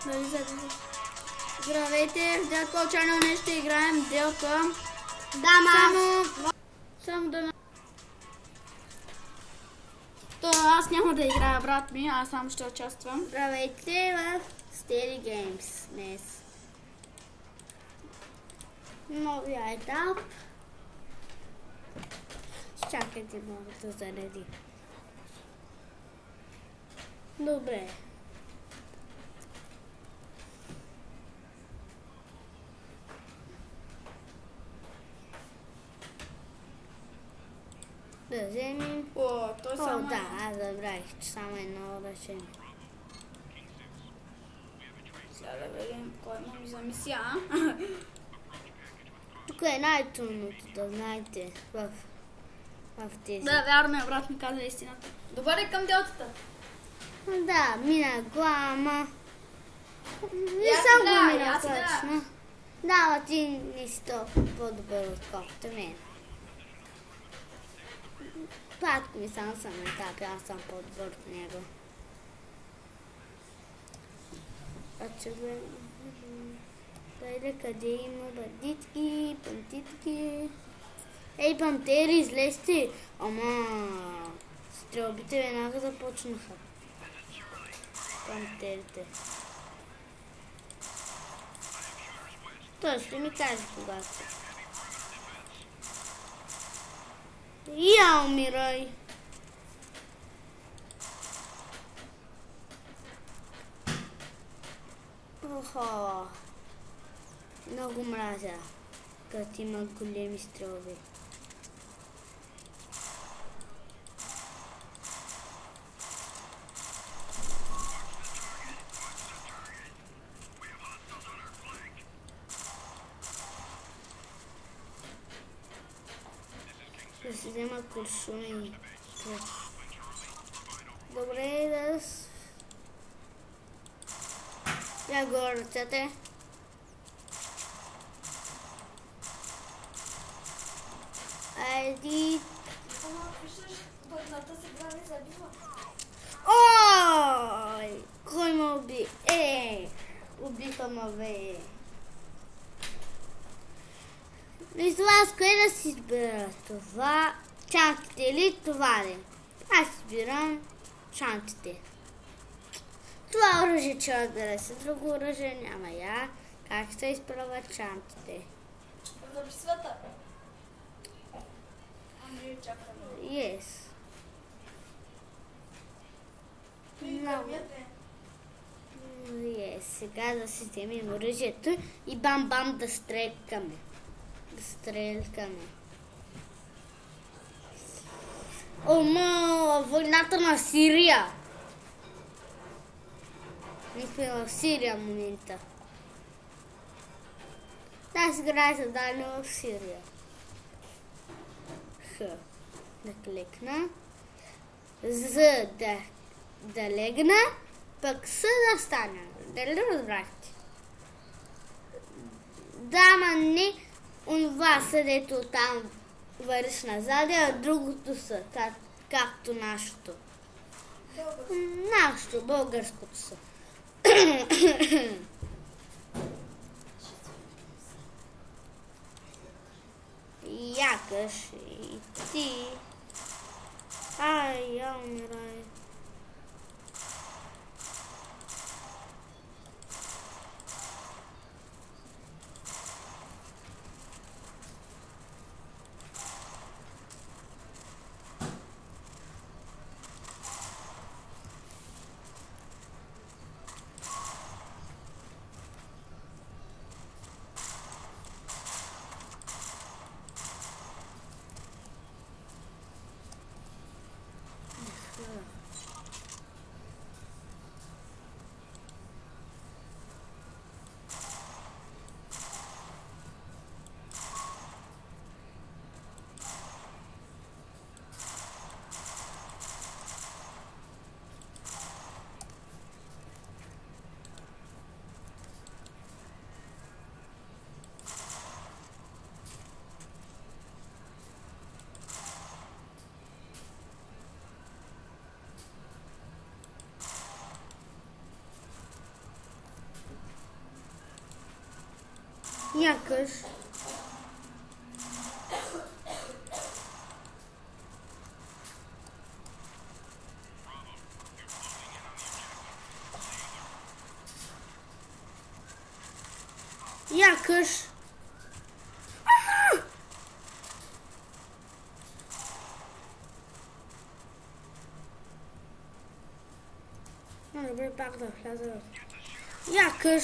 Здравейте, в Dead Channel днес ще играем Делта. Само да... аз няма да играя, брат ми, аз сам ще участвам. Здравейте в Steady Games днес. Новия етап. Чакайте много да зареди. Добре. Да вземем. Той само... Да, аз забравих, че само едно решение. Сега да видим кой му ми за мисия. Тук е най-трудното, да знаете, в тези. Да, вярно е, брат ми каза истината. Добър е към Делтата. Да, мина глама. Не съм го мина точно. Да, ама ти не си толкова по-добър отколкото мен. Пак ми само съм етап, аз съм по-добър от него. Къде има бандитки, пантитки. Ей, пантери, излезте! Ама, стрелбите веднага започнаха. Пантерите. Той ще ми каже когато. Я умирай! Охо! Много мразя, като има големи стрелби. Да си взема куршуми. Добре, да... Я горе ръцете. Айди. Ой! Кой ме уби? Убиха ме, бе. Между вас, кое да си избера? Това, чантите или това ли? Аз избирам чантите. Това оръжие човек да хареса, друго оръжие няма. Я как се изправят чантите? Записвата. Ами, чакаме. Yes. Много. Yes. Сега да си вземем оръжието и бам-бам да стрелкаме. Ома, войната на Сирия. Не сме в Сирия в момента. Да, сега да дали в Сирия. Да кликна. За да легна, пък С да стана. Дали разбрахте? Да, ма не онова съдето там вървиш назад, а другото са, както нашето. Нашето, българското са. Якаш и ти. Ай, я умирай. Някаш. Някаш. Добре, пак да вляза. Някаш.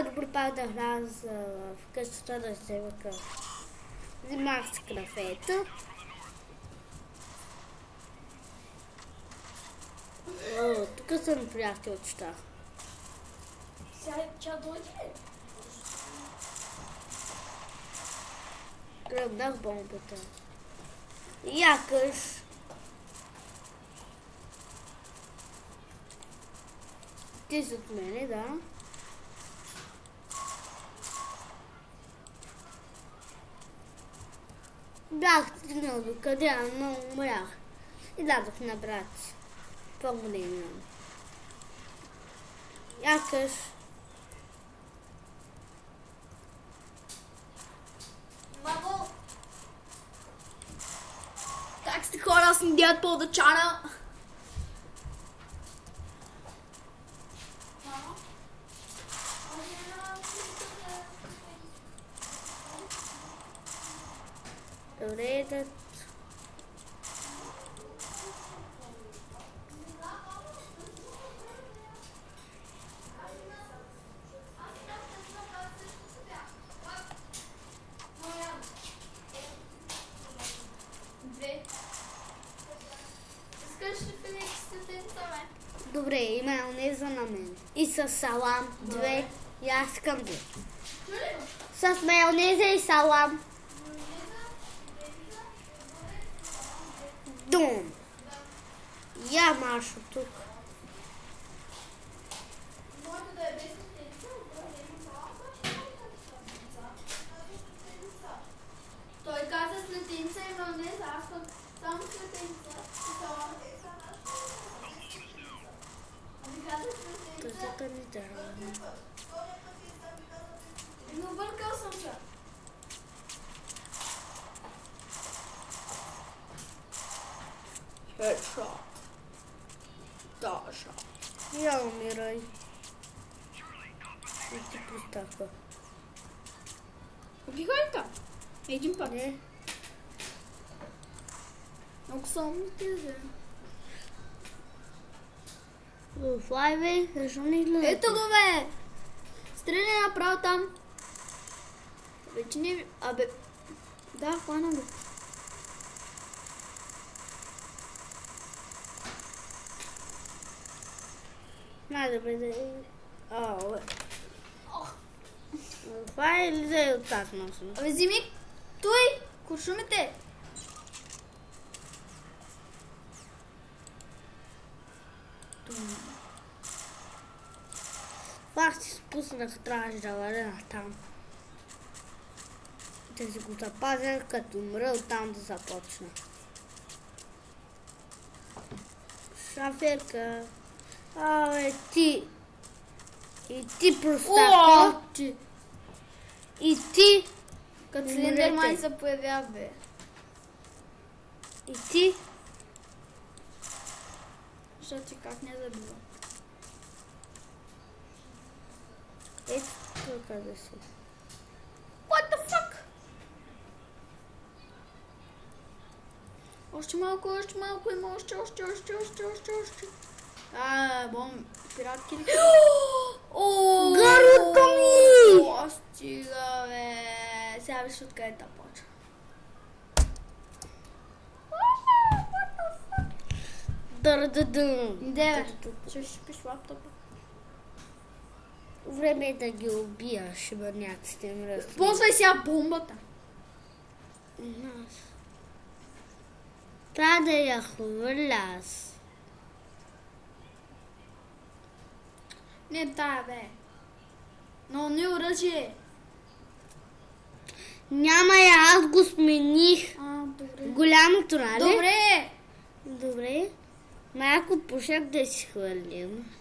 Добре, пак да вляза в къщата да се въка. Взимах с кафето. Тук са приятелчета. Сега тя дойде. Гръбнах бомбата. Якаш. Ти си от мене, да? Бях стигнал до къде, но умрях. И дадох на брат си. По-големия. Якаш. Мамо! Как сте хора, аз съм Дяд Пол да чана. Добре, да... Добре, и майонеза на мен. И с салам. Две. И аз искам две. С майонеза и салам. Дом. Я Машо тук. Той каза слетинца и майонез, аз съм само слетинца. Тъжата ми трябва. Но бъркал съм се. Headshot. Даша. Я умирай. И ти пустаха. Убегай там. Един път. Не. Много съм тези. Лай бе, защо не гледате? Ето го бе! Стреляй направо там. Вече не... Абе... Да, хвана го. Най-добре да е... бе. Това е ли да е от тази машина? Абе, вземи той! Куршумите! Пак си спуснах, трябваше да върна там. Да си го запазя, като умра, оттам да започна. Шаферка. Абе, ти. И ти простако. Ти! И ти. Като Умрете. Слендерман се появява, бе. И ти. Защото ти как не забива. Ето тук да си. What the fuck? Още малко има, още. Пиратки ли? Гарута ми! О, стига, бе. Сега виж откъде та почва. Дърдъдъм. Де, бе. Ще спиш лаптопа. Време е да ги убия, шибърняците мръсни. Ползвай сега бомбата. Трябва да я хвърля аз. Не тая, бе. Но не оръжие. Няма я, аз го смених. Добре. Голямото, нали? Добре. Добре. Малко пушак да си хвърлим.